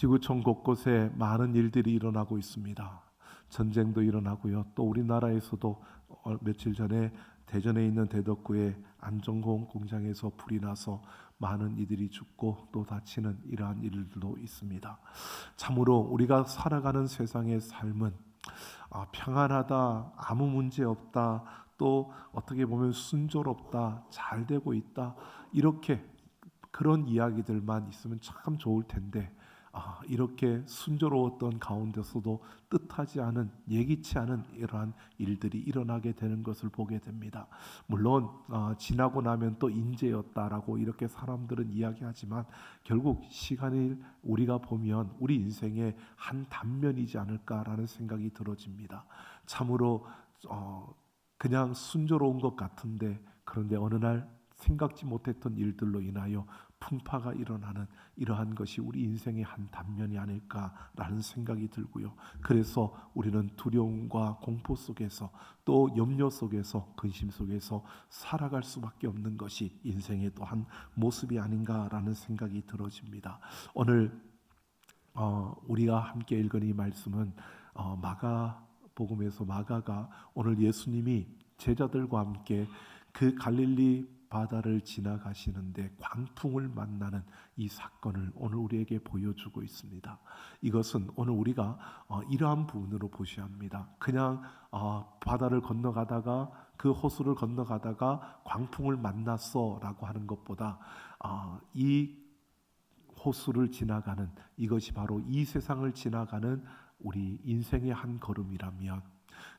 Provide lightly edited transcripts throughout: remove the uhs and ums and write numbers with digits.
지구촌 곳곳에 많은 일들이 일어나고 있습니다. 전쟁도 일어나고요. 또 우리나라에서도 며칠 전에 대전에 있는 대덕구의 안전공 공장에서 불이 나서 많은 이들이 죽고 또 다치는 이러한 일들도 있습니다. 참으로 우리가 살아가는 세상의 삶은 평안하다, 아무 문제 없다, 또 어떻게 보면 순조롭다, 잘 되고 있다, 이렇게 그런 이야기들만 있으면 참 좋을 텐데 이렇게 순조로웠던 가운데서도 뜻하지 않은, 예기치 않은 이러한 일들이 일어나게 되는 것을 보게 됩니다. 물론 지나고 나면 또 인재였다라고 이렇게 사람들은 이야기하지만 결국 시간을 우리가 보면 우리 인생의 한 단면이지 않을까라는 생각이 들어집니다. 참으로 그냥 순조로운 것 같은데, 그런데 어느 날 생각지 못했던 일들로 인하여 풍파가 일어나는 이러한 것이 우리 인생의 한 단면이 아닐까라는 생각이 들고요. 그래서 우리는 두려움과 공포 속에서, 또 염려 속에서, 근심 속에서 살아갈 수밖에 없는 것이 인생의 또 한 모습이 아닌가라는 생각이 들어집니다. 오늘 우리가 함께 읽은 이 말씀은 마가복음에서 마가가 오늘 예수님이 제자들과 함께 그 갈릴리 바다를 지나가시는데 광풍을 만나는 이 사건을 오늘 우리에게 보여주고 있습니다. 이것은 오늘 우리가 이러한 부분으로 보셔야 합니다. 그냥 바다를 건너가다가, 그 호수를 건너가다가 광풍을 만났어라고 하는 것보다 이 호수를 지나가는 이것이 바로 이 세상을 지나가는 우리 인생의 한 걸음이라면,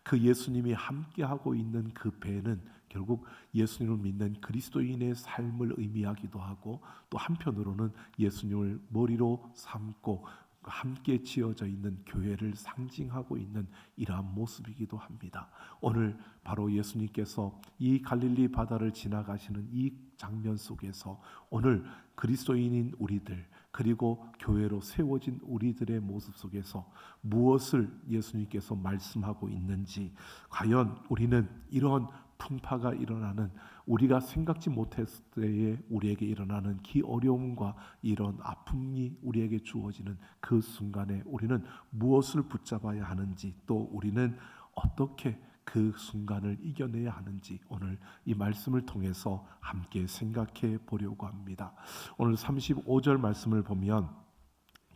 그 예수님이 함께하고 있는 그 배는 결국 예수님을 믿는 그리스도인의 삶을 의미하기도 하고, 또 한편으로는 예수님을 머리로 삼고 함께 지어져 있는 교회를 상징하고 있는 이러한 모습이기도 합니다. 오늘 바로 예수님께서 이 갈릴리 바다를 지나가시는 이 장면 속에서 오늘 그리스도인인 우리들, 그리고 교회로 세워진 우리들의 모습 속에서 무엇을 예수님께서 말씀하고 있는지, 과연 우리는 이런 풍파가 일어나는, 우리가 생각지 못했을 때에 우리에게 일어나는 기어려움과 이런 아픔이 우리에게 주어지는 그 순간에 우리는 무엇을 붙잡아야 하는지, 또 우리는 어떻게 그 순간을 이겨내야 하는지 오늘 이 말씀을 통해서 함께 생각해 보려고 합니다. 오늘 35절 말씀을 보면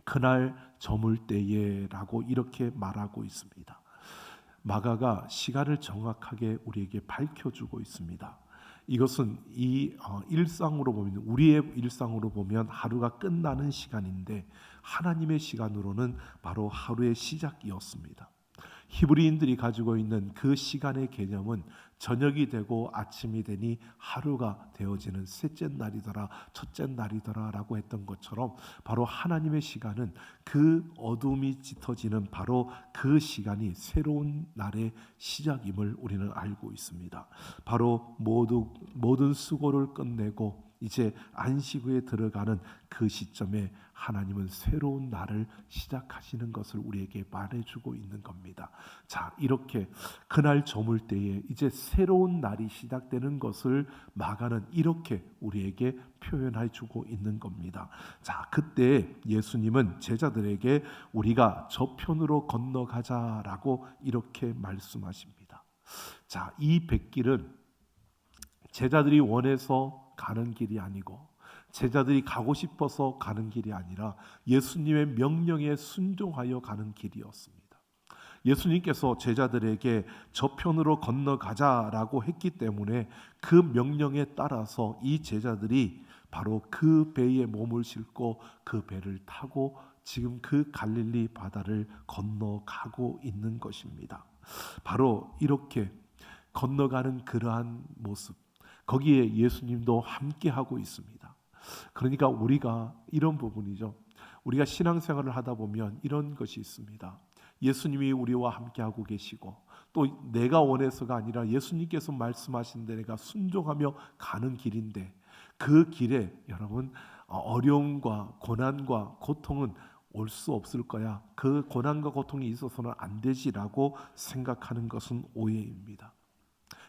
그날 저물 때에 라고 이렇게 말하고 있습니다. 마가가 시간을 정확하게 우리에게 밝혀주고 있습니다. 이것은 이 일상으로 보면, 우리의 일상으로 보면 하루가 끝나는 시간인데 하나님의 시간으로는 바로 하루의 시작이었습니다. 히브리인들이 가지고 있는 그 시간의 개념은 저녁이 되고 아침이 되니 하루가 되어지는 셋째 날이더라, 첫째 날이더라 라고 했던 것처럼, 바로 하나님의 시간은 그 어둠이 짙어지는 바로 그 시간이 새로운 날의 시작임을 우리는 알고 있습니다. 바로 모든 수고를 끝내고 이제 안식에 들어가는 그 시점에 하나님은 새로운 날을 시작하시는 것을 우리에게 말해주고 있는 겁니다. 자, 이렇게 그날 저물 때에 이제 새로운 날이 시작되는 것을 마가는 이렇게 우리에게 표현해주고 있는 겁니다. 자, 그때 예수님은 제자들에게 우리가 저편으로 건너가자라고 이렇게 말씀하십니다. 자, 이 뱃길은 제자들이 원해서 가는 길이 아니고, 제자들이 가고 싶어서 가는 길이 아니라 예수님의 명령에 순종하여 가는 길이었습니다. 예수님께서 제자들에게 저편으로 건너가자라고 했기 때문에 그 명령에 따라서 이 제자들이 바로 그 배에 몸을 싣고 그 배를 타고 지금 그 갈릴리 바다를 건너가고 있는 것입니다. 바로 이렇게 건너가는 그러한 모습, 거기에 예수님도 함께하고 있습니다. 그러니까 우리가 이런 부분이죠. 우리가 신앙생활을 하다 보면 이런 것이 있습니다. 예수님이 우리와 함께하고 계시고, 또 내가 원해서가 아니라 예수님께서 말씀하신 데 내가 순종하며 가는 길인데, 그 길에 여러분 어려움과 고난과 고통은 올 수 없을 거야, 그 고난과 고통이 있어서는 안 되지라고 생각하는 것은 오해입니다.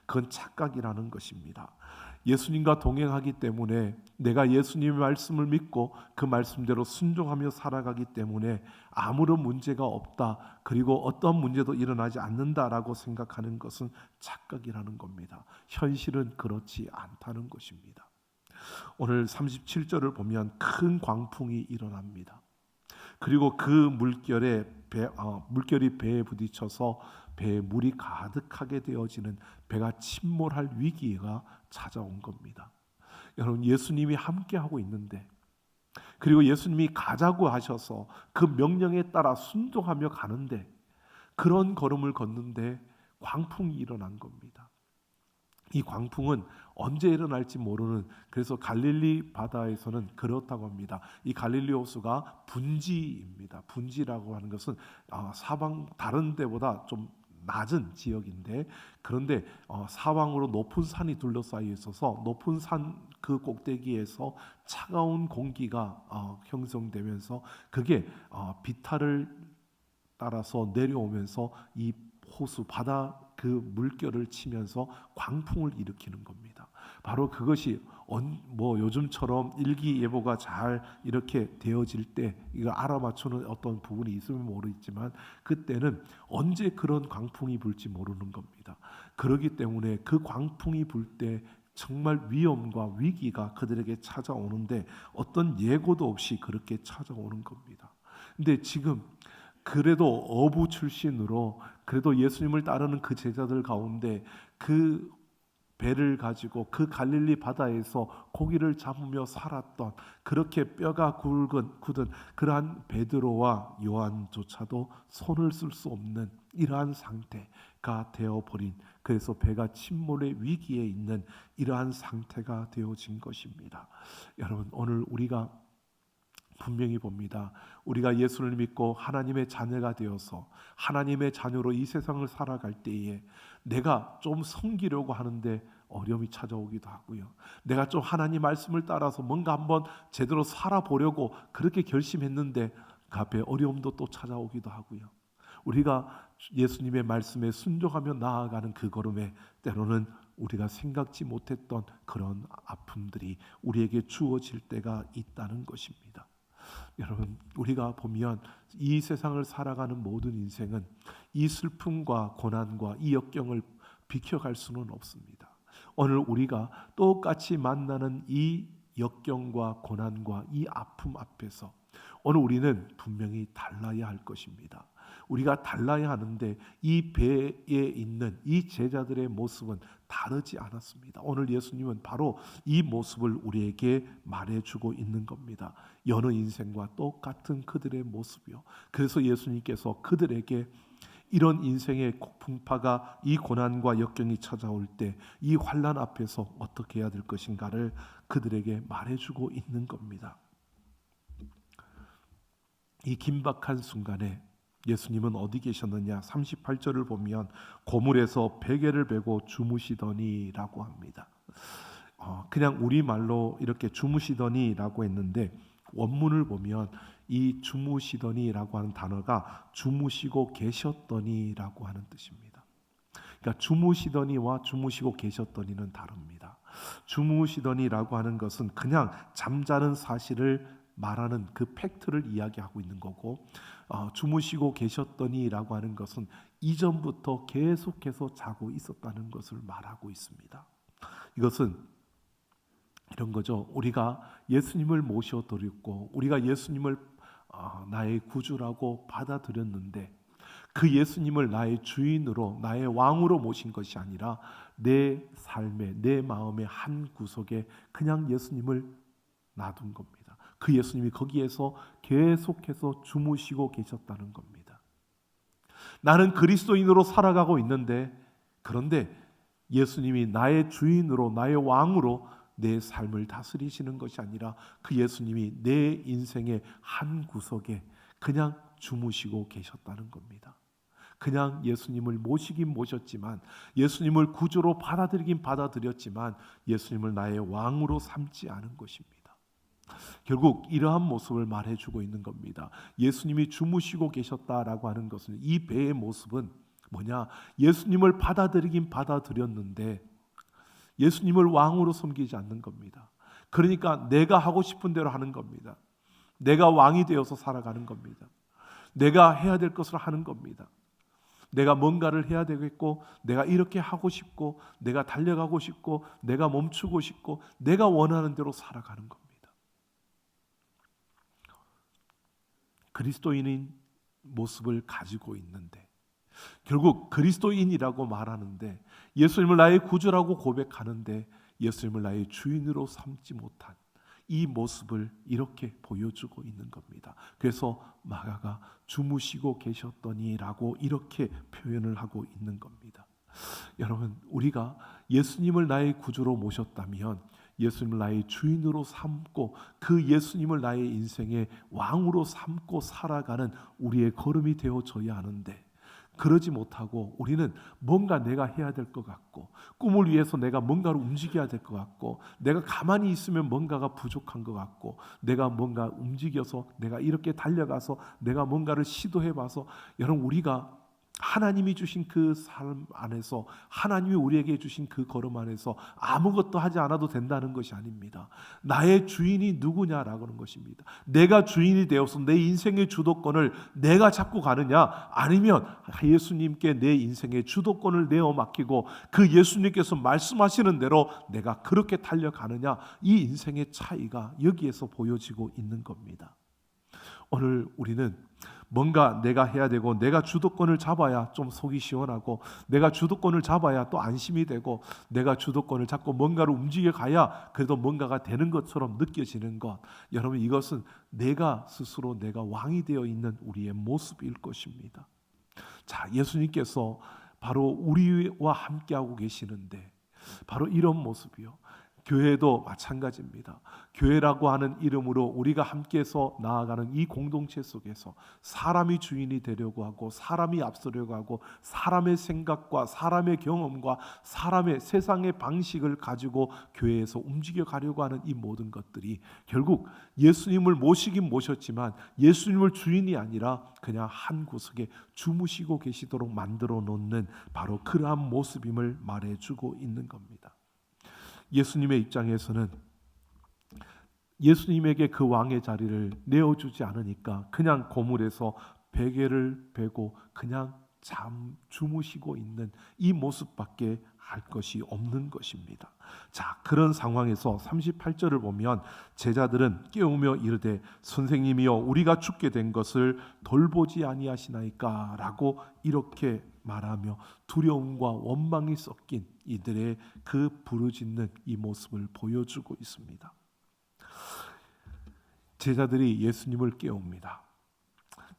그건 착각이라는 것입니다. 예수님과 동행하기 때문에, 내가 예수님의 말씀을 믿고 그 말씀대로 순종하며 살아가기 때문에 아무런 문제가 없다, 그리고 어떤 문제도 일어나지 않는다라고 생각하는 것은 착각이라는 겁니다. 현실은 그렇지 않다는 것입니다. 오늘 37절을 보면 큰 광풍이 일어납니다. 그리고 그 물결이 배에 부딪혀서 배에 물이 가득하게 되어지는, 배가 침몰할 위기가 찾아온 겁니다. 여러분, 예수님이 함께하고 있는데, 그리고 예수님이 가자고 하셔서 그 명령에 따라 순종하며 가는데, 그런 걸음을 걷는데 광풍이 일어난 겁니다. 이 광풍은 언제 일어날지 모르는, 그래서 갈릴리 바다에서는 그렇다고 합니다. 이 갈릴리 호수가 분지입니다. 분지라고 하는 것은 사방 다른 데보다 좀 낮은 지역인데, 그런데 사방으로 높은 산이 둘러싸여 있어서 높은 산 그 꼭대기에서 차가운 공기가 형성되면서 그게 비탈을 따라서 내려오면서 이 호수 바다 그 물결을 치면서 광풍을 일으키는 겁니다. 바로 그것이 요즘처럼 일기예보가 잘 이렇게 되어질 때 이거 알아맞추는 어떤 부분이 있으면 모르겠지만, 그때는 언제 그런 광풍이 불지 모르는 겁니다. 그렇기 때문에 그 광풍이 불 때 정말 위험과 위기가 그들에게 찾아오는데 어떤 예고도 없이 그렇게 찾아오는 겁니다. 근데 지금 그래도 어부 출신으로 그래도 예수님을 따르는 그 제자들 가운데 그 배를 가지고 그 갈릴리 바다에서 고기를 잡으며 살았던, 그렇게 뼈가 굳은 그러한 베드로와 요한조차도 손을 쓸 수 없는 이러한 상태가 되어버린, 그래서 배가 침몰의 위기에 있는 이러한 상태가 되어진 것입니다. 여러분, 오늘 우리가 분명히 봅니다. 우리가 예수를 믿고 하나님의 자녀가 되어서 하나님의 자녀로 이 세상을 살아갈 때에 내가 좀 섬기려고 하는데 어려움이 찾아오기도 하고요. 내가 좀 하나님 말씀을 따라서 뭔가 한번 제대로 살아보려고 그렇게 결심했는데 그 앞에 어려움도 또 찾아오기도 하고요. 우리가 예수님의 말씀에 순종하며 나아가는 그 걸음에 때로는 우리가 생각지 못했던 그런 아픔들이 우리에게 주어질 때가 있다는 것입니다. 여러분, 우리가 보면 이 세상을 살아가는 모든 인생은 이 슬픔과 고난과 이 역경을 비켜갈 수는 없습니다. 오늘 우리가 똑같이 만나는 이 역경과 고난과 이 아픔 앞에서 오늘 우리는 분명히 달라야 할 것입니다. 우리가 달라야 하는데 이 배에 있는 이 제자들의 모습은 다르지 않았습니다. 오늘 예수님은 바로 이 모습을 우리에게 말해주고 있는 겁니다. 여느 인생과 똑같은 그들의 모습이요. 그래서 예수님께서 그들에게 이런 인생의 풍파가, 이 고난과 역경이 찾아올 때 이 환난 앞에서 어떻게 해야 될 것인가를 그들에게 말해주고 있는 겁니다. 이 긴박한 순간에 예수님은 어디 계셨느냐? 38절을 보면 고물에서 베개를 베고 주무시더니라고 합니다. 그냥 우리말로 이렇게 주무시더니라고 했는데 원문을 보면 이 주무시더니라고 하는 단어가 주무시고 계셨더니라고 하는 뜻입니다. 그러니까 주무시더니와 주무시고 계셨더니는 다릅니다. 주무시더니라고 하는 것은 그냥 잠자는 사실을 말하는 그 팩트를 이야기하고 있는 거고, 주무시고 계셨더니라고 하는 것은 이전부터 계속해서 자고 있었다는 것을 말하고 있습니다. 이것은 이런 거죠. 우리가 예수님을 모셔드렸고 우리가 예수님을 나의 구주라고 받아들였는데 그 예수님을 나의 주인으로, 나의 왕으로 모신 것이 아니라 내 삶의, 내 마음의 한 구석에 그냥 예수님을 놔둔 겁니다. 그 예수님이 거기에서 계속해서 주무시고 계셨다는 겁니다. 나는 그리스도인으로 살아가고 있는데, 그런데 예수님이 나의 주인으로, 나의 왕으로 내 삶을 다스리시는 것이 아니라 그 예수님이 내 인생의 한 구석에 그냥 주무시고 계셨다는 겁니다. 그냥 예수님을 모시긴 모셨지만, 예수님을 구주로 받아들이긴 받아들였지만 예수님을 나의 왕으로 삼지 않은 것입니다. 결국 이러한 모습을 말해주고 있는 겁니다. 예수님이 주무시고 계셨다라고 하는 것은, 이 배의 모습은 뭐냐? 예수님을 받아들이긴 받아들였는데 예수님을 왕으로 섬기지 않는 겁니다. 그러니까 내가 하고 싶은 대로 하는 겁니다. 내가 왕이 되어서 살아가는 겁니다. 내가 해야 될 것을 하는 겁니다. 내가 뭔가를 해야 되겠고, 내가 이렇게 하고 싶고, 내가 달려가고 싶고, 내가 멈추고 싶고, 내가 원하는 대로 살아가는 겁니다. 그리스도인인 모습을 가지고 있는데, 결국 그리스도인이라고 말하는데, 예수님을 나의 구주라고 고백하는데 예수님을 나의 주인으로 삼지 못한 이 모습을 이렇게 보여주고 있는 겁니다. 그래서 마가가 주무시고 계셨더니라고 이렇게 표현을 하고 있는 겁니다. 여러분, 우리가 예수님을 나의 구주로 모셨다면, 예수님을 나의 주인으로 삼고 그 예수님을 나의 인생의 왕으로 삼고 살아가는 우리의 걸음이 되어져야 하는데, 그러지 못하고 우리는 뭔가 내가 해야 될 것 같고, 꿈을 위해서 내가 뭔가를 움직여야 될 것 같고, 내가 가만히 있으면 뭔가가 부족한 것 같고, 내가 뭔가 움직여서 내가 이렇게 달려가서 내가 뭔가를 시도해봐서, 여러분, 우리가 하나님이 주신 그 삶 안에서, 하나님이 우리에게 주신 그 걸음 안에서 아무것도 하지 않아도 된다는 것이 아닙니다. 나의 주인이 누구냐라고 하는 것입니다. 내가 주인이 되어서 내 인생의 주도권을 내가 잡고 가느냐, 아니면 예수님께 내 인생의 주도권을 내어 맡기고 그 예수님께서 말씀하시는 대로 내가 그렇게 달려가느냐, 이 인생의 차이가 여기에서 보여지고 있는 겁니다. 오늘 우리는 뭔가 내가 해야 되고, 내가 주도권을 잡아야 좀 속이 시원하고, 내가 주도권을 잡아야 또 안심이 되고, 내가 주도권을 잡고 뭔가를 움직여 가야 그래도 뭔가가 되는 것처럼 느껴지는 것, 여러분, 이것은 내가 스스로 내가 왕이 되어 있는 우리의 모습일 것입니다. 자, 예수님께서 바로 우리와 함께하고 계시는데, 바로 이런 모습이요, 교회도 마찬가지입니다. 교회라고 하는 이름으로 우리가 함께해서 나아가는 이 공동체 속에서 사람이 주인이 되려고 하고, 사람이 앞서려고 하고, 사람의 생각과 사람의 경험과 사람의 세상의 방식을 가지고 교회에서 움직여 가려고 하는 이 모든 것들이 결국 예수님을 모시긴 모셨지만 예수님을 주인이 아니라 그냥 한 구석에 주무시고 계시도록 만들어 놓는 바로 그러한 모습임을 말해주고 있는 겁니다. 예수님의 입장에서는 예수님에게 그 왕의 자리를 내어주지 않으니까 그냥 고물에서 베개를 베고 그냥 주무시고 있는 이 모습밖에 할 것이 없는 것입니다. 자, 그런 상황에서 38절을 보면 제자들은 깨우며 이르되 선생님이여, 우리가 죽게 된 것을 돌보지 아니하시나이까 라고 이렇게 말하며 두려움과 원망이 섞인 이들의 그 부르짖는 이 모습을 보여주고 있습니다. 제자들이 예수님을 깨웁니다.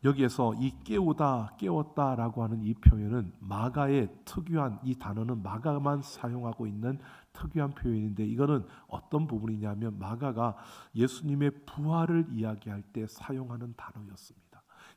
여기에서 이 깨우다, 깨웠다라고 하는 이 표현은 마가의 특유한, 이 단어는 마가만 사용하고 있는 특유한 표현인데, 이거는 어떤 부분이냐면 마가가 예수님의 부활을 이야기할 때 사용하는 단어였습니다.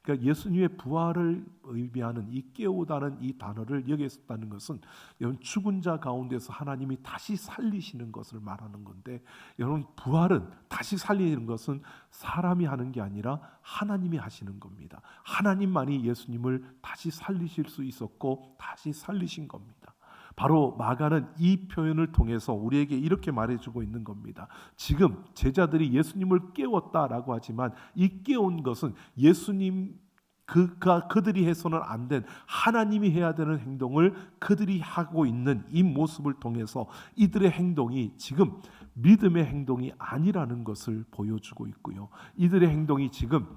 그러니까 예수님의 부활을 의미하는 이 깨우다는 이 단어를 여기에 썼다는 것은, 여러분, 죽은 자 가운데서 하나님이 다시 살리시는 것을 말하는 건데, 여러분, 부활은, 다시 살리는 것은 사람이 하는 게 아니라 하나님이 하시는 겁니다. 하나님만이 예수님을 다시 살리실 수 있었고 다시 살리신 겁니다. 바로 마가는 이 표현을 통해서 우리에게 이렇게 말해주고 있는 겁니다. 지금 제자들이 예수님을 깨웠다라고 하지만 이 깨운 것은 예수님 그들이 해서는 안 된, 하나님이 해야 되는 행동을 그들이 하고 있는 이 모습을 통해서 이들의 행동이 지금 믿음의 행동이 아니라는 것을 보여주고 있고요. 이들의 행동이 지금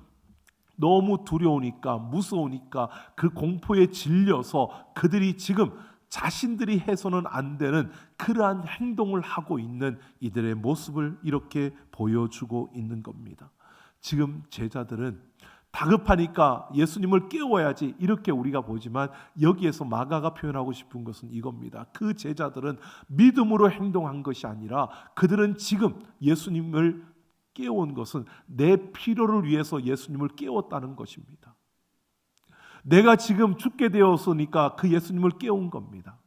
너무 두려우니까, 무서우니까 그 공포에 질려서 그들이 지금 자신들이 해서는 안 되는 그러한 행동을 하고 있는 이들의 모습을 이렇게 보여주고 있는 겁니다. 지금 제자들은 다급하니까 예수님을 깨워야지 이렇게 우리가 보지만, 여기에서 마가가 표현하고 싶은 것은 이겁니다. 그 제자들은 믿음으로 행동한 것이 아니라 그들은 지금 예수님을 깨운 것은 내 필요를 위해서 예수님을 깨웠다는 것입니다. 내가 지금 죽게 되었으니까 그 예수님을 깨운 겁니다.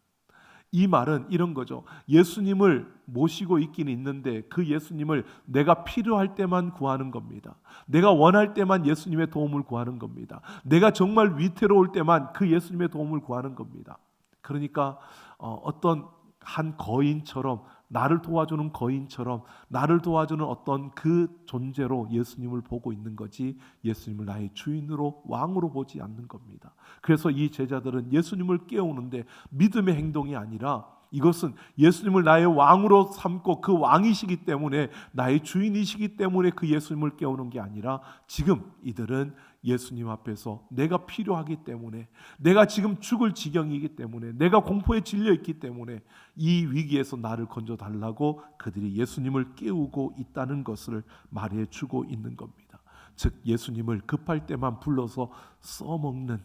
이 말은 이런 거죠. 예수님을 모시고 있긴 있는데 그 예수님을 내가 필요할 때만 구하는 겁니다. 내가 원할 때만 예수님의 도움을 구하는 겁니다. 내가 정말 위태로울 때만 그 예수님의 도움을 구하는 겁니다. 그러니까 어떤 한 거인처럼, 나를 도와주는 거인처럼, 나를 도와주는 어떤 그 존재로 예수님을 보고 있는 거지, 예수님을 나의 주인으로, 왕으로 보지 않는 겁니다. 그래서 이 제자들은 예수님을 깨우는데 믿음의 행동이 아니라, 이것은 예수님을 나의 왕으로 삼고 그 왕이시기 때문에, 나의 주인이시기 때문에 그 예수님을 깨우는 게 아니라, 지금 이들은 예수님 앞에서 내가 필요하기 때문에, 내가 지금 죽을 지경이기 때문에, 내가 공포에 질려 있기 때문에 이 위기에서 나를 건져달라고 그들이 예수님을 깨우고 있다는 것을 말해주고 있는 겁니다. 즉 예수님을 급할 때만 불러서 써먹는,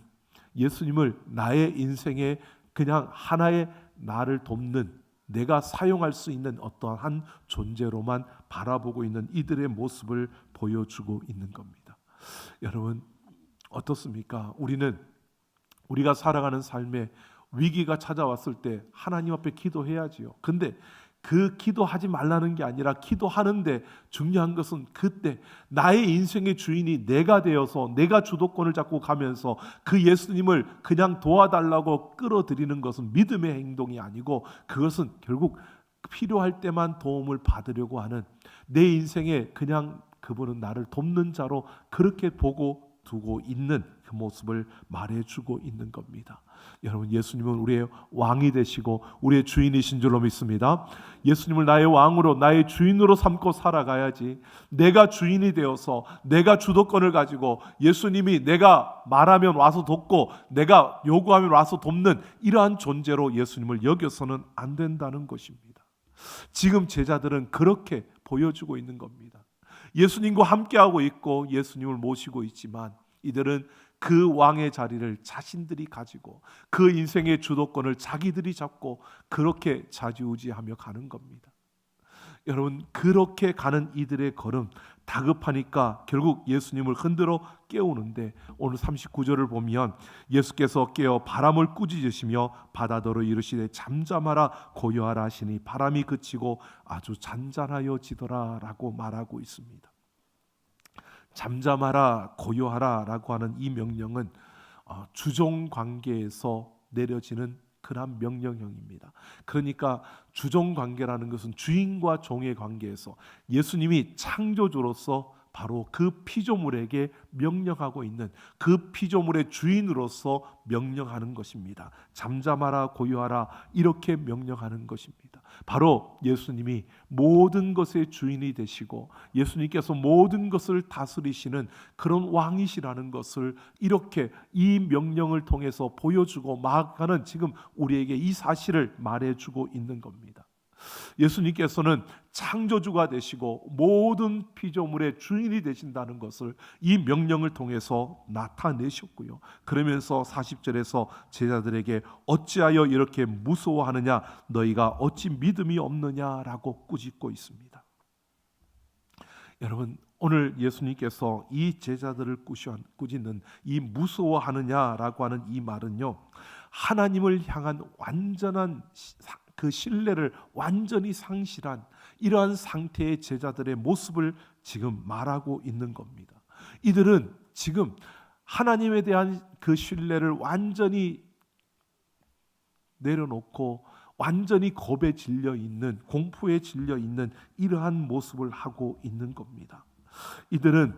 예수님을 나의 인생에 그냥 하나의 나를 돕는, 내가 사용할 수 있는 어떠한 존재로만 바라보고 있는 이들의 모습을 보여주고 있는 겁니다. 여러분 어떻습니까? 우리가 살아가는 삶에 위기가 찾아왔을 때 하나님 앞에 기도해야지요. 근데 그 기도하지 말라는 게 아니라, 기도하는데 중요한 것은 그때 나의 인생의 주인이 내가 되어서 내가 주도권을 잡고 가면서 그 예수님을 그냥 도와달라고 끌어들이는 것은 믿음의 행동이 아니고, 그것은 결국 필요할 때만 도움을 받으려고 하는, 내 인생에 그냥 그분은 나를 돕는 자로 그렇게 보고 두고 있는 그 모습을 말해주고 있는 겁니다. 여러분 예수님은 우리의 왕이 되시고 우리의 주인이신 줄로 믿습니다. 예수님을 나의 왕으로, 나의 주인으로 삼고 살아가야지, 내가 주인이 되어서 내가 주도권을 가지고 예수님이 내가 말하면 와서 돕고 내가 요구하면 와서 돕는 이러한 존재로 예수님을 여겨서는 안 된다는 것입니다. 지금 제자들은 그렇게 보여주고 있는 겁니다. 예수님과 함께하고 있고 예수님을 모시고 있지만, 이들은 그 왕의 자리를 자신들이 가지고 그 인생의 주도권을 자기들이 잡고 그렇게 좌지우지하며 가는 겁니다. 여러분 그렇게 가는 이들의 걸음, 다급하니까 결국 예수님을 흔들어 깨우는데, 오늘 39절을 보면 예수께서 깨어 바람을 꾸짖으시며 바다더러 이르시되 잠잠하라 고요하라 하시니 바람이 그치고 아주 잔잔하여지더라 라고 말하고 있습니다. 잠잠하라 고요하라 라고 하는 이 명령은 주종 관계에서 내려지는 그런 명령형입니다. 그러니까 주종 관계라는 것은 주인과 종의 관계에서 예수님이 창조주로서 바로 그 피조물에게 명령하고 있는, 그 피조물의 주인으로서 명령하는 것입니다. 잠잠하라 고요하라 이렇게 명령하는 것입니다. 바로 예수님이 모든 것의 주인이 되시고 예수님께서 모든 것을 다스리시는 그런 왕이시라는 것을 이렇게 이 명령을 통해서 보여주고 마가는 지금 우리에게 이 사실을 말해주고 있는 겁니다. 예수님께서는 창조주가 되시고 모든 피조물의 주인이 되신다는 것을 이 명령을 통해서 나타내셨고요. 그러면서 40절에서 제자들에게 어찌하여 이렇게 무서워하느냐, 너희가 어찌 믿음이 없느냐라고 꾸짖고 있습니다. 여러분 오늘 예수님께서 이 제자들을 꾸짖는 이 무서워하느냐라고 하는 이 말은요, 하나님을 향한 완전한 그 신뢰를 완전히 상실한 이러한 상태의 제자들의 모습을 지금 말하고 있는 겁니다. 이들은 지금 하나님에 대한 그 신뢰를 완전히 내려놓고 완전히 겁에 질려 있는, 공포에 질려 있는 이러한 모습을 하고 있는 겁니다. 이들은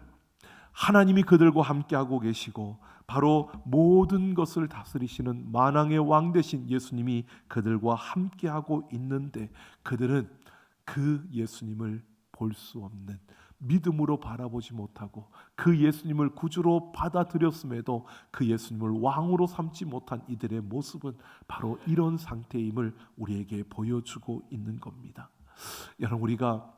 하나님이 그들과 함께하고 계시고 바로 모든 것을 다스리시는 만왕의 왕 되신 예수님이 그들과 함께하고 있는데, 그들은 그 예수님을 볼 수 없는, 믿음으로 바라보지 못하고 그 예수님을 구주로 받아들였음에도 그 예수님을 왕으로 삼지 못한 이들의 모습은 바로 이런 상태임을 우리에게 보여주고 있는 겁니다. 여러분 우리가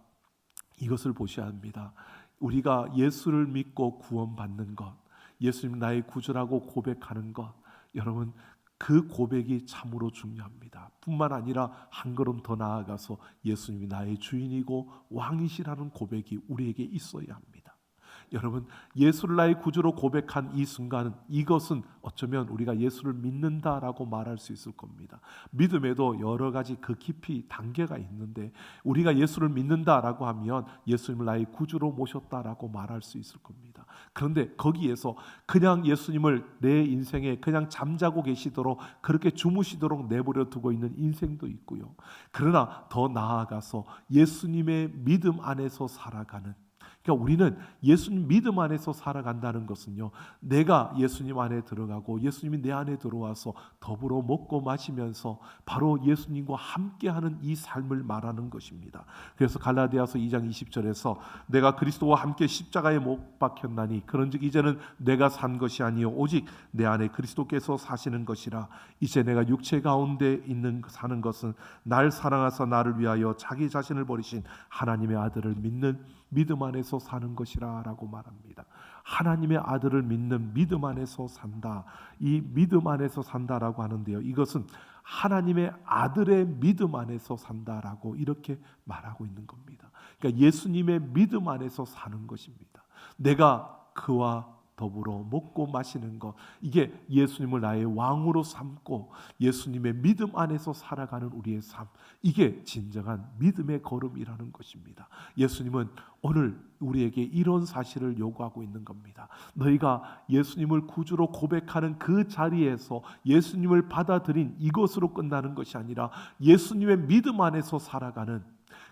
이것을 보셔야 합니다. 우리가 예수를 믿고 구원받는 것, 예수님 나의 구주라고 고백하는 것, 여러분 그 고백이 참으로 중요합니다. 뿐만 아니라 한 걸음 더 나아가서 예수님이 나의 주인이고 왕이시라는 고백이 우리에게 있어야 합니다. 여러분 예수를 나의 구주로 고백한 이 순간은, 이것은 어쩌면 우리가 예수를 믿는다라고 말할 수 있을 겁니다. 믿음에도 여러 가지 그 깊이 단계가 있는데, 우리가 예수를 믿는다라고 하면 예수님을 나의 구주로 모셨다라고 말할 수 있을 겁니다. 그런데 거기에서 그냥 예수님을 내 인생에 그냥 잠자고 계시도록 그렇게 주무시도록 내버려 두고 있는 인생도 있고요. 그러나 더 나아가서 예수님의 믿음 안에서 살아가는, 그러니까 우리는 예수님 믿음 안에서 살아간다는 것은요, 내가 예수님 안에 들어가고 예수님이 내 안에 들어와서 더불어 먹고 마시면서 바로 예수님과 함께하는 이 삶을 말하는 것입니다. 그래서 갈라디아서 2장 20절에서 내가 그리스도와 함께 십자가에 못 박혔나니 그런즉 이제는 내가 산 것이 아니요 오직 내 안에 그리스도께서 사시는 것이라. 이제 내가 육체 가운데 사는 것은 날 사랑하사 나를 위하여 자기 자신을 버리신 하나님의 아들을 믿는 믿음 안에서 사는 것이라 라고 말합니다. 하나님의 아들을 믿는 믿음 안에서 산다. 이 믿음 안에서 산다라고 하는데요, 이것은 하나님의 아들의 믿음 안에서 산다라고 이렇게 말하고 있는 겁니다. 그러니까 예수님의 믿음 안에서 사는 것입니다. 내가 그와 더불어 먹고 마시는 것, 이게 예수님을 나의 왕으로 삼고 예수님의 믿음 안에서 살아가는 우리의 삶, 이게 진정한 믿음의 걸음이라는 것입니다. 예수님은 오늘 우리에게 이런 사실을 요구하고 있는 겁니다. 너희가 예수님을 구주로 고백하는 그 자리에서 예수님을 받아들인 이것으로 끝나는 것이 아니라 예수님의 믿음 안에서 살아가는,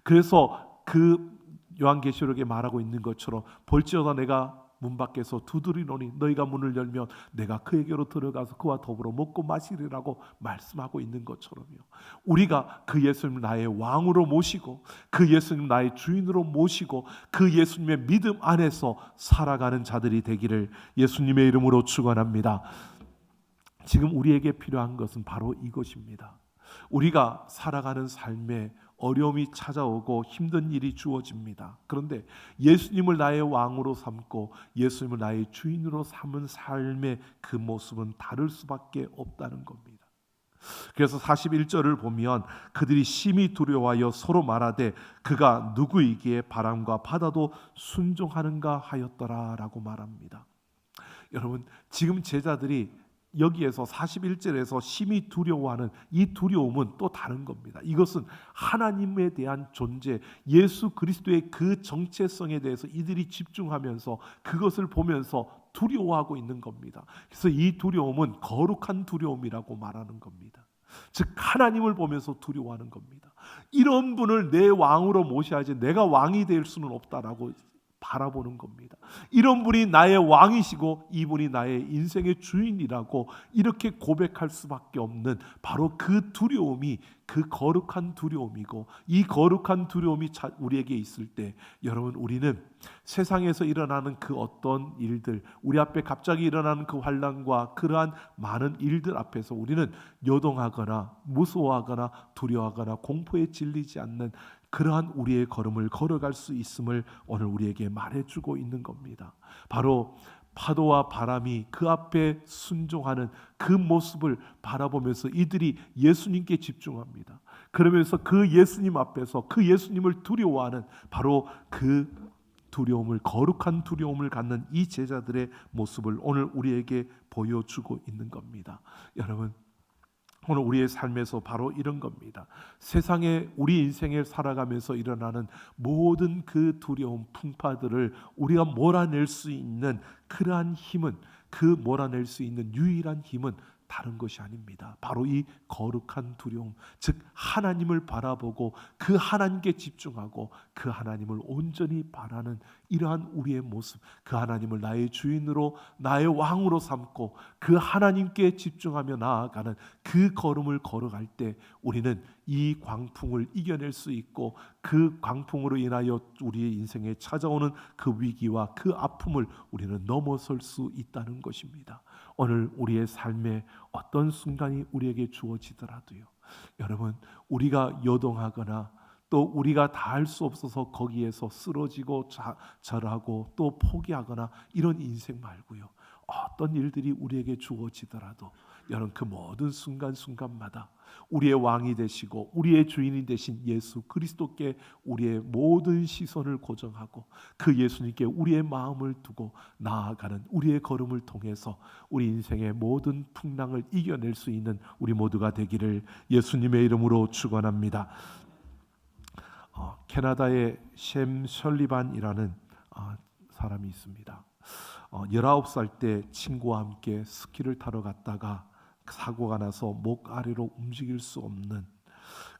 그래서 그 요한계시록에 말하고 있는 것처럼 볼지어다 내가 문 밖에서 두드리노니 너희가 문을 열면 내가 그에게로 들어가서 그와 더불어 먹고 마시리라고 말씀하고 있는 것처럼요, 우리가 그 예수님 나의 왕으로 모시고 그 예수님 나의 주인으로 모시고 그 예수님의 믿음 안에서 살아가는 자들이 되기를 예수님의 이름으로 축원합니다. 지금 우리에게 필요한 것은 바로 이것입니다. 우리가 살아가는 삶에 어려움이 찾아오고 힘든 일이 주어집니다. 그런데 예수님을 나의 왕으로 삼고 예수님을 나의 주인으로 삼은 삶의 그 모습은 다를 수밖에 없다는 겁니다. 그래서 41절을 보면 그들이 심히 두려워하여 서로 말하되 그가 누구이기에 바람과 바다도 순종하는가 하였더라 라고 말합니다. 여러분, 지금 제자들이 여기에서 41절에서 심히 두려워하는 이 두려움은 또 다른 겁니다. 이것은 하나님에 대한 존재, 예수 그리스도의 그 정체성에 대해서 이들이 집중하면서 그것을 보면서 두려워하고 있는 겁니다. 그래서 이 두려움은 거룩한 두려움이라고 말하는 겁니다. 즉 하나님을 보면서 두려워하는 겁니다. 이런 분을 내 왕으로 모셔야지 내가 왕이 될 수는 없다라고 바라보는 겁니다. 이런 분이 나의 왕이시고 이분이 나의 인생의 주인이라고 이렇게 고백할 수밖에 없는 바로 그 두려움이 그 거룩한 두려움이고, 이 거룩한 두려움이 우리에게 있을 때 여러분, 우리는 세상에서 일어나는 그 어떤 일들, 우리 앞에 갑자기 일어나는 그 환난과 그러한 많은 일들 앞에서 우리는 요동하거나 무서워하거나 두려워하거나 공포에 질리지 않는 그러한 우리의 걸음을 걸어갈 수 있음을 오늘 우리에게 말해주고 있는 겁니다. 바로 파도와 바람이 그 앞에 순종하는 그 모습을 바라보면서 이들이 예수님께 집중합니다. 그러면서 그 예수님 앞에서 그 예수님을 두려워하는 바로 그 두려움을, 거룩한 두려움을 갖는 이 제자들의 모습을 오늘 우리에게 보여주고 있는 겁니다. 여러분, 오늘 우리의 삶에서 바로 이런 겁니다. 세상에 우리 인생을 살아가면서 일어나는 모든 그 두려움, 풍파들을 우리가 몰아낼 수 있는 그러한 힘은, 그 몰아낼 수 있는 유일한 힘은 다른 것이 아닙니다. 바로 이 거룩한 두려움, 즉 하나님을 바라보고 그 하나님께 집중하고 그 하나님을 온전히 바라는 이러한 우리의 모습, 그 하나님을 나의 주인으로 나의 왕으로 삼고 그 하나님께 집중하며 나아가는 그 걸음을 걸어갈 때 우리는 이 광풍을 이겨낼 수 있고, 그 광풍으로 인하여 우리의 인생에 찾아오는 그 위기와 그 아픔을 우리는 넘어설 수 있다는 것입니다. 오늘 우리의 삶에 어떤 순간이 우리에게 주어지더라도요, 여러분, 우리가 요동하거나 또 우리가 다 할 수 없어서 거기에서 쓰러지고 절하고 또 포기하거나 이런 인생 말고요, 어떤 일들이 우리에게 주어지더라도 여러분, 그 모든 순간순간마다 우리의 왕이 되시고 우리의 주인이 되신 예수 그리스도께 우리의 모든 시선을 고정하고 그 예수님께 우리의 마음을 두고 나아가는 우리의 걸음을 통해서 우리 인생의 모든 풍랑을 이겨낼 수 있는 우리 모두가 되기를 예수님의 이름으로 축원합니다. 캐나다의 샘 설리반이라는 사람이 있습니다. 19살 때 친구와 함께 스키를 타러 갔다가 사고가 나서 목 아래로 움직일 수 없는,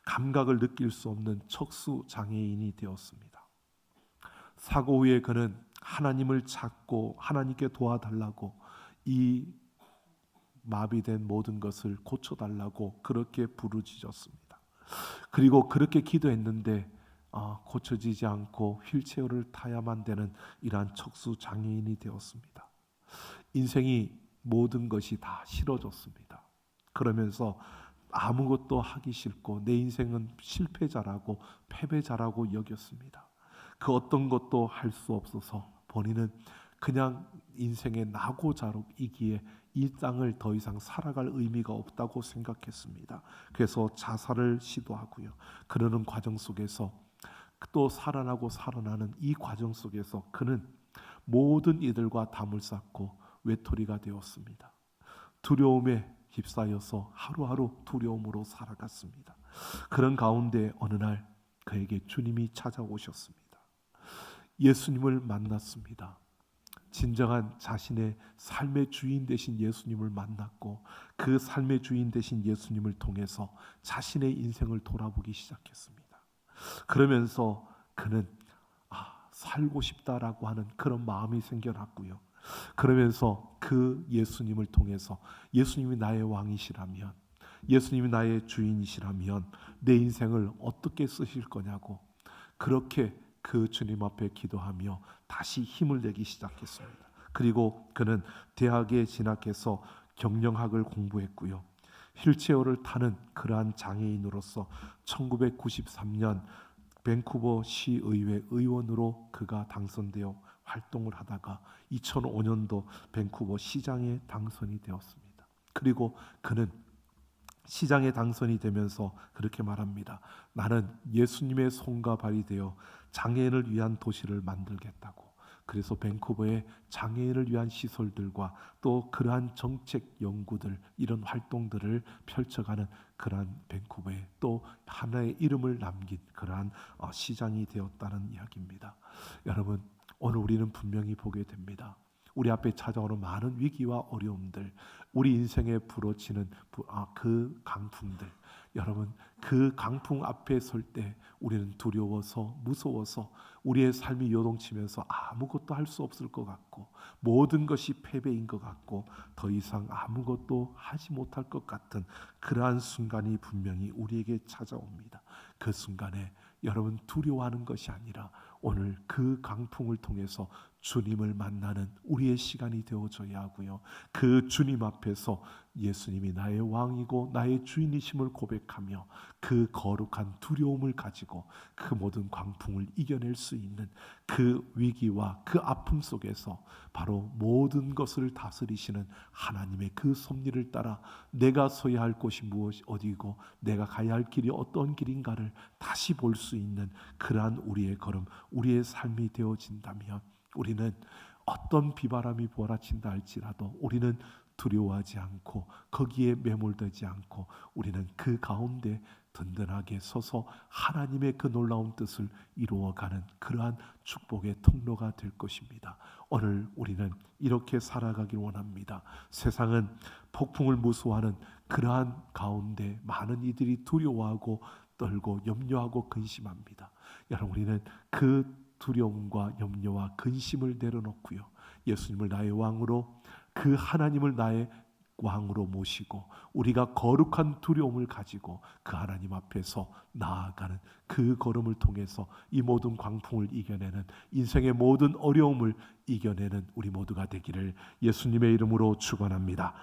감각을 느낄 수 없는 척수 장애인이 되었습니다. 사고 후에 그는 하나님을 찾고 하나님께 도와달라고, 이 마비된 모든 것을 고쳐달라고 그렇게 부르짖었습니다. 그리고 그렇게 기도했는데 고쳐지지 않고 휠체어를 타야만 되는 이러한 척수 장애인이 되었습니다. 인생이 모든 것이 다 싫어졌습니다. 그러면서 아무것도 하기 싫고 내 인생은 실패자라고 패배자라고 여겼습니다. 그 어떤 것도 할 수 없어서 본인은 그냥 인생의 나고자록이기에 이 땅을 더 이상 살아갈 의미가 없다고 생각했습니다. 그래서 자살을 시도하고요. 그러는 과정 속에서 또 살아나고 살아나는 이 과정 속에서 그는 모든 이들과 담을 쌓고 외톨이가 되었습니다. 두려움에 휩싸여서 하루하루 두려움으로 살아갔습니다. 그런 가운데 어느 날 그에게 주님이 찾아오셨습니다. 예수님을 만났습니다. 진정한 자신의 삶의 주인 되신 예수님을 만났고 그 삶의 주인 되신 예수님을 통해서 자신의 인생을 돌아보기 시작했습니다. 그러면서 그는 살고 싶다라고 하는 그런 마음이 생겨났고요. 그러면서 그 예수님을 통해서 예수님이 나의 왕이시라면, 예수님이 나의 주인이시라면 내 인생을 어떻게 쓰실 거냐고 그렇게 그 주님 앞에 기도하며 다시 힘을 내기 시작했습니다. 그리고 그는 대학에 진학해서 경영학을 공부했고요. 휠체어를 타는 그러한 장애인으로서 1993년 밴쿠버 시의회 의원으로 그가 당선되어 활동을 하다가 2005년도 밴쿠버 시장에 당선이 되었습니다. 그리고 그는 시장에 당선이 되면서 그렇게 말합니다. 나는 예수님의 손과 발이 되어 장애인을 위한 도시를 만들겠다고. 그래서 밴쿠버의 장애인을 위한 시설들과 또 그러한 정책 연구들, 이런 활동들을 펼쳐가는 그러한 밴쿠버에 또 하나의 이름을 남긴 그러한 시장이 되었다는 이야기입니다. 여러분, 오늘 우리는 분명히 보게 됩니다. 우리 앞에 찾아오는 많은 위기와 어려움들, 우리 인생에 부러지는 그 강풍들, 여러분 그 강풍 앞에 설 때 우리는 두려워서 무서워서 우리의 삶이 요동치면서 아무것도 할 수 없을 것 같고 모든 것이 패배인 것 같고 더 이상 아무것도 하지 못할 것 같은 그러한 순간이 분명히 우리에게 찾아옵니다. 그 순간에 여러분 두려워하는 것이 아니라 오늘 그 강풍을 통해서 주님을 만나는 우리의 시간이 되어져야 하고요. 그 주님 앞에서 예수님이 나의 왕이고 나의 주인이심을 고백하며 그 거룩한 두려움을 가지고 그 모든 광풍을 이겨낼 수 있는 그 위기와 그 아픔 속에서 바로 모든 것을 다스리시는 하나님의 그 섭리를 따라 내가 서야 할 곳이 어디고 내가 가야 할 길이 어떤 길인가를 다시 볼 수 있는 그러한 우리의 걸음, 우리의 삶이 되어진다면 우리는 어떤 비바람이 몰아친다 할지라도 우리는 두려워하지 않고 거기에 매몰되지 않고 우리는 그 가운데 든든하게 서서 하나님의 그 놀라운 뜻을 이루어가는 그러한 축복의 통로가 될 것입니다. 오늘 우리는 이렇게 살아가길 원합니다. 세상은 폭풍을 무서워하는 그러한 가운데 많은 이들이 두려워하고 떨고 염려하고 근심합니다. 여러분, 우리는 그 두려움과 염려와 근심을 내려놓고요, 예수님을 나의 왕으로, 그 하나님을 나의 왕으로 모시고 우리가 거룩한 두려움을 가지고 그 하나님 앞에서 나아가는 그 걸음을 통해서 이 모든 광풍을 이겨내는, 인생의 모든 어려움을 이겨내는 우리 모두가 되기를 예수님의 이름으로 축원합니다.